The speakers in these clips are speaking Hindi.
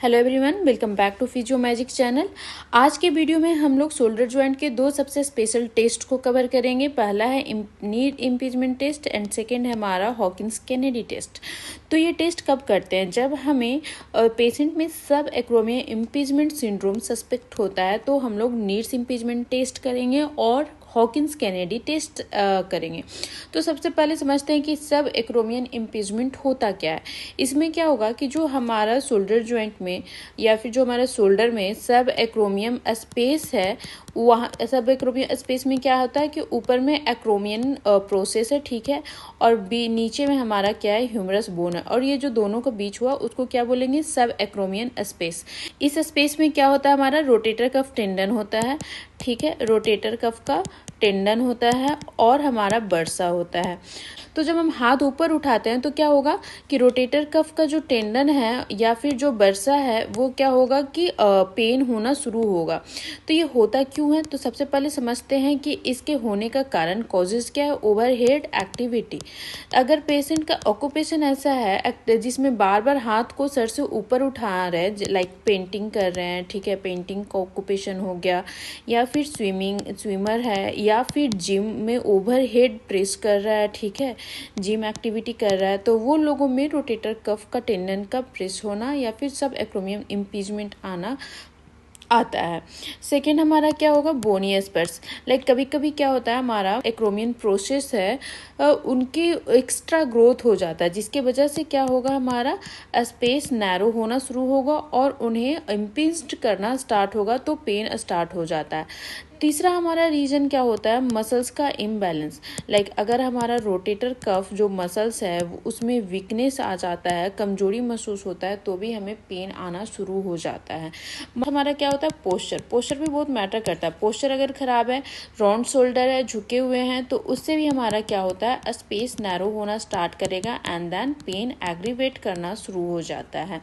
Hello everyone, welcome back to physio magic channel. आज के वीडियो में हम लोग शोल्डर जॉइंट के दो सबसे स्पेशल टेस्ट को कवर करेंगे। पहला है नी इम्पीचमेंट टेस्ट एंड सेकंड है हमारा हॉकिंस केनेडी टेस्ट। तो ये टेस्ट कब करते हैं? जब हमें पेशेंट में सब एक्रोमिया इम्पीचमेंट सिंड्रोम सस्पेक्ट होता है तो हम लोग नीड्स इम्पीचमेंट टेस्ट करेंगे और हॉकिंस केनेडी टेस्ट करेंगे। तो सबसे पहले समझते हैं कि सब एक्रोमियन इम्पीचमेंट होता क्या है। इसमें क्या होगा कि जो हमारा शोल्डर जॉइंट में या फिर जो हमारा शोल्डर में सब एक्रोमियम स्पेस है, वहाँ सब एक्रोमियम स्पेस में क्या होता है कि ऊपर में एक्रोमियन प्रोसेस है, ठीक है, और नीचे में हमारा क्या है, ह्यूमरस बोन है, और ये जो दोनों का बीच हुआ उसको क्या बोलेंगे, सब एक्रोमियन स्पेस। इस स्पेस में क्या होता है, हमारा रोटेटर कफ टेंडन होता है, ठीक है, रोटेटर कफ का टेंडन होता है और हमारा बर्सा होता है। तो जब हम हाथ ऊपर उठाते हैं तो क्या होगा कि रोटेटर कफ का जो टेंडन है या फिर जो बर्सा है वो क्या होगा कि पेन होना शुरू होगा। तो ये होता क्यों है? तो सबसे पहले समझते हैं कि इसके होने का कारण, कॉजेज क्या है। Overhead activity. अगर पेशेंट का ऑक्यूपेशन ऐसा है जिसमें बार बार हाथ को सर से ऊपर उठा रहे हैं, लाइक पेंटिंग कर रहे हैं, ठीक है, पेंटिंग का ऑक्यूपेशन हो गया, या फिर स्विमर है, या फिर जिम में ओवरहेड प्रेस कर रहा है, ठीक है, जिम एक्टिविटी कर रहा है, तो वो लोगों में रोटेटर कफ का टेंडन का प्रेस होना या फिर सब एक्रोमियम इम्पीचमेंट आता है। सेकेंड हमारा क्या होगा, बोनी स्पर्स। लाइक कभी कभी क्या होता है, हमारा एक्रोमियन प्रोसेस है उनकी एक्स्ट्रा ग्रोथ हो जाता है, जिसके वजह से क्या होगा, हमारा स्पेस नैरो होना शुरू होगा और उन्हें इम्पिंज्ड करना स्टार्ट होगा, तो पेन स्टार्ट हो जाता है। तीसरा हमारा रीजन क्या होता है, मसल्स का इम्बैलेंस। लाइक अगर हमारा रोटेटर कफ जो मसल्स है उसमें वीकनेस आ जाता है, कमजोरी महसूस होता है, तो भी हमें पेन आना शुरू हो जाता है। हमारा क्या होता है, पोस्चर भी बहुत मैटर करता है। पोस्चर अगर खराब है, राउंड शोल्डर है, झुके हुए हैं, तो उससे भी हमारा क्या होता है, स्पेस नैरो होना स्टार्ट करेगा एंड देन पेन एग्रीवेट करना शुरू हो जाता है।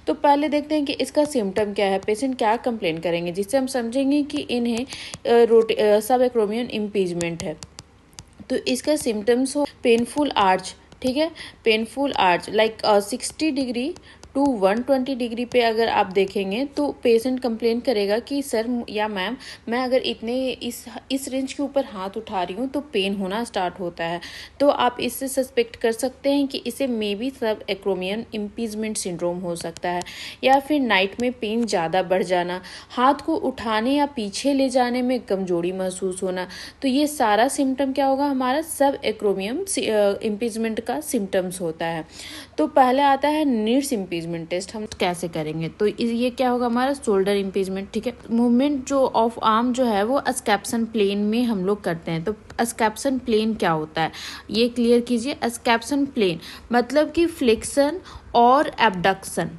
तो पहले देखते हैं कि इसका सिम्टम क्या है, पेशेंट क्या कंप्लेन करेंगे, जिससे हम समझेंगे कि इन्हें सब एक्रोमियन इम्पीचमेंट है। तो इसका सिम्टम्स हो पेनफुल आर्च, ठीक है, painful arc like 60 degree to 120 degree पे अगर आप देखेंगे तो पेशेंट कंप्लेन करेगा कि सर या मैम, मैं अगर इतने इस रेंज के ऊपर हाथ उठा रही हूँ तो पेन होना स्टार्ट होता है। तो आप इससे सस्पेक्ट कर सकते हैं कि इसे मे बी सब एक्रोमियन इम्पीचमेंट सिंड्रोम हो सकता है। या फिर नाइट में पेन ज़्यादा बढ़ जाना, हाथ को उठाने या पीछे ले जाने में कमजोरी महसूस होना, तो ये सारा सिम्टम क्या होगा, हमारा सब एक्रोमियम इम्पीचमेंट का सिम्टम्स होता है। तो पहले आता है नीड्स इम्पीचमेंट टेस्ट। हम कैसे करेंगे, तो ये क्या होगा, हमारा शोल्डर इम्पीचमेंट, ठीक है। मूवमेंट जो ऑफ आर्म जो है वो स्कैप्सन प्लेन में हम लोग करते हैं। तो स्कैप्सन प्लेन क्या होता है ये क्लियर कीजिए। स्कैप्सन प्लेन मतलब कि फ्लेक्शन और एबडक्शन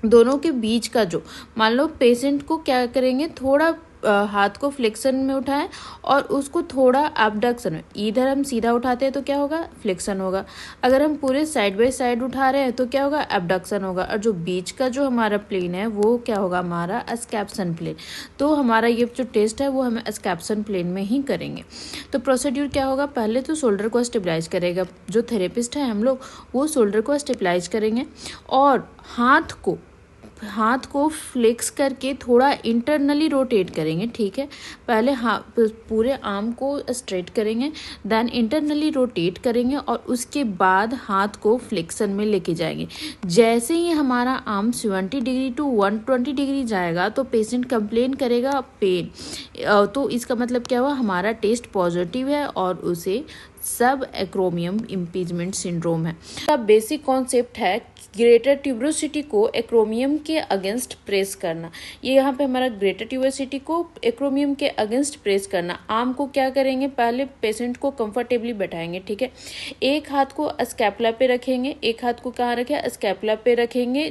दोनों के बीच का, जो मान लो पेशेंट को क्या करेंगे, थोड़ा हाथ को फ्लेक्शन में उठाएं और उसको थोड़ा एबडक्शन में, इधर हम सीधा उठाते हैं तो क्या होगा, फ्लेक्शन होगा। अगर हम पूरे साइड बाय साइड उठा रहे हैं तो क्या होगा, एबडक्शन होगा। और जो बीच का जो हमारा प्लेन है वो क्या होगा, हमारा स्कैप्सन प्लेन। तो हमारा ये जो टेस्ट है वो हमें स्कैप्सन प्लेन में ही करेंगे। तो प्रोसीड्यूर क्या होगा, पहले तो शोल्डर को स्टेबलाइज करेगा, जो थेरेपिस्ट है हम लोग वो शोल्डर को स्टेबलाइज करेंगे और हाथ को फ्लेक्स करके थोड़ा इंटरनली रोटेट करेंगे, ठीक है। पहले पूरे आर्म को स्ट्रेट करेंगे, देन इंटरनली रोटेट करेंगे और उसके बाद हाथ को फ्लेक्शन में लेके जाएंगे। जैसे ही हमारा आर्म 70 डिग्री टू 120 डिग्री जाएगा तो पेशेंट कंप्लेन करेगा पेन। तो इसका मतलब क्या हुआ, हमारा टेस्ट पॉजिटिव है और उसे सब एक्रोमियम इम्पीचमेंट सिंड्रोम है। का बेसिक कॉन्सेप्ट है ग्रेटर ट्यूबरोसिटी को एक्रोमियम के अगेंस्ट प्रेस करना। ये यहाँ पे हमारा ग्रेटर ट्यूबरोसिटी को एक्रोमियम के अगेंस्ट प्रेस करना। आर्म को क्या करेंगे, पहले पेशेंट को कंफर्टेबली बैठाएंगे, ठीक है। एक हाथ को स्कैपुला पे रखेंगे, एक हाथ को कहाँ रखें, स्कैपुला पे रखेंगे,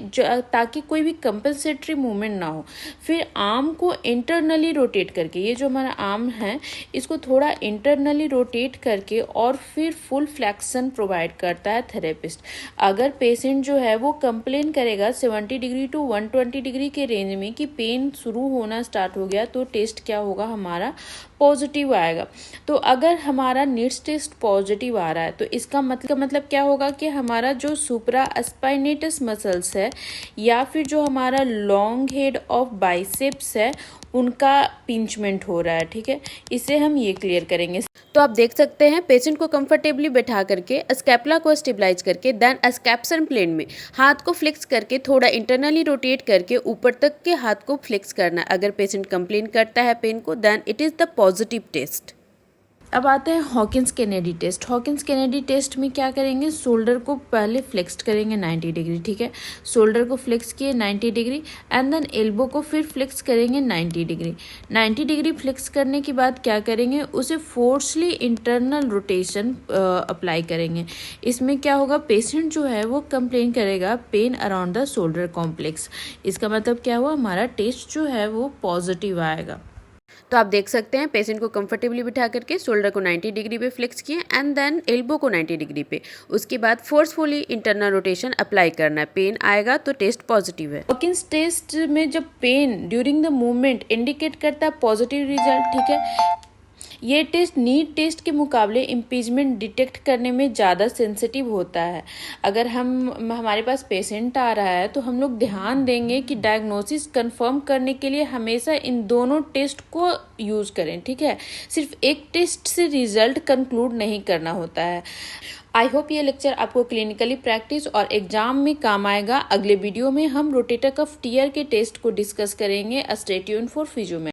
ताकि कोई भी कंपल्सेटरी मूवमेंट ना हो। फिर आर्म को इंटरनली रोटेट करके, ये जो हमारा आर्म है इसको थोड़ा इंटरनली रोटेट करके और फिर फुल फ्लेक्शन प्रोवाइड करता है थेरेपिस्ट। अगर पेशेंट जो है वो कंप्लेन करेगा 70 डिग्री टू 120 डिग्री के रेंज में कि पेन शुरू होना स्टार्ट हो गया, तो टेस्ट क्या होगा, हमारा पॉजिटिव आएगा। तो अगर हमारा नीड्स टेस्ट पॉजिटिव आ रहा है तो इसका मतलब क्या होगा कि हमारा जो सुप्रा स्पाइनेटस मसल्स है या फिर जो हमारा लॉन्ग हेड ऑफ बाइसेप्स है उनका पिंचमेंट हो रहा है। ठीक है, इसे हम ये क्लियर करेंगे। तो आप देख सकते हैं पेशेंट को कंफर्टेबली बैठा करके स्कैपुला को स्टेबलाइज करके देन स्कैप्सन प्लेन में हाथ को फ्लेक्स करके थोड़ा इंटरनली रोटेट करके ऊपर तक के हाथ को फ्लेक्स करना है। अगर पेशेंट कंप्लेन करता है पेन को then it is the positive test. अब आते हैं Hawkins Kennedy test. Hawkins Kennedy test में क्या करेंगे, शोल्डर को पहले फ्लेक्स करेंगे 90 डिग्री। ठीक है, शोल्डर को फ्लेक्स किए 90 डिग्री एंड देन एल्बो को फिर फ्लेक्स करेंगे 90 डिग्री। 90 डिग्री फ्लेक्स करने के बाद क्या करेंगे, उसे फोर्सली इंटरनल रोटेशन अप्लाई करेंगे। इसमें क्या होगा, पेशेंट जो है वो कंप्लेन करेगा pain around the shoulder complex. इसका मतलब क्या हुआ, हमारा टेस्ट जो है वो पॉजिटिव आएगा। तो आप देख सकते हैं पेशेंट को कंफर्टेबली बिठा करके शोल्डर को 90 डिग्री पे फ्लेक्स किए एंड देन एल्बो को 90 डिग्री पे। उसके बाद फोर्सफुली इंटरनल रोटेशन अप्लाई करना है। पेन आएगा तो टेस्ट पॉजिटिव है। हॉकिंस टेस्ट में जब pen during the movement indicate करता है पॉजिटिव रिजल्ट। ठीक है, ये टेस्ट नीड टेस्ट के मुकाबले इम्पीचमेंट डिटेक्ट करने में ज़्यादा सेंसिटिव होता है। अगर हमारे पास पेशेंट आ रहा है तो हम लोग ध्यान देंगे कि डायग्नोसिस कंफर्म करने के लिए हमेशा इन दोनों टेस्ट को यूज़ करें। ठीक है, सिर्फ एक टेस्ट से रिजल्ट कंक्लूड नहीं करना होता है। आई होप ये लेक्चर आपको क्लिनिकली प्रैक्टिस और एग्जाम में काम आएगा। अगले वीडियो में हम रोटेटर कफ टियर के टेस्ट को डिस्कस करेंगे। स्टे ट्यून्ड फॉर फिजियो में।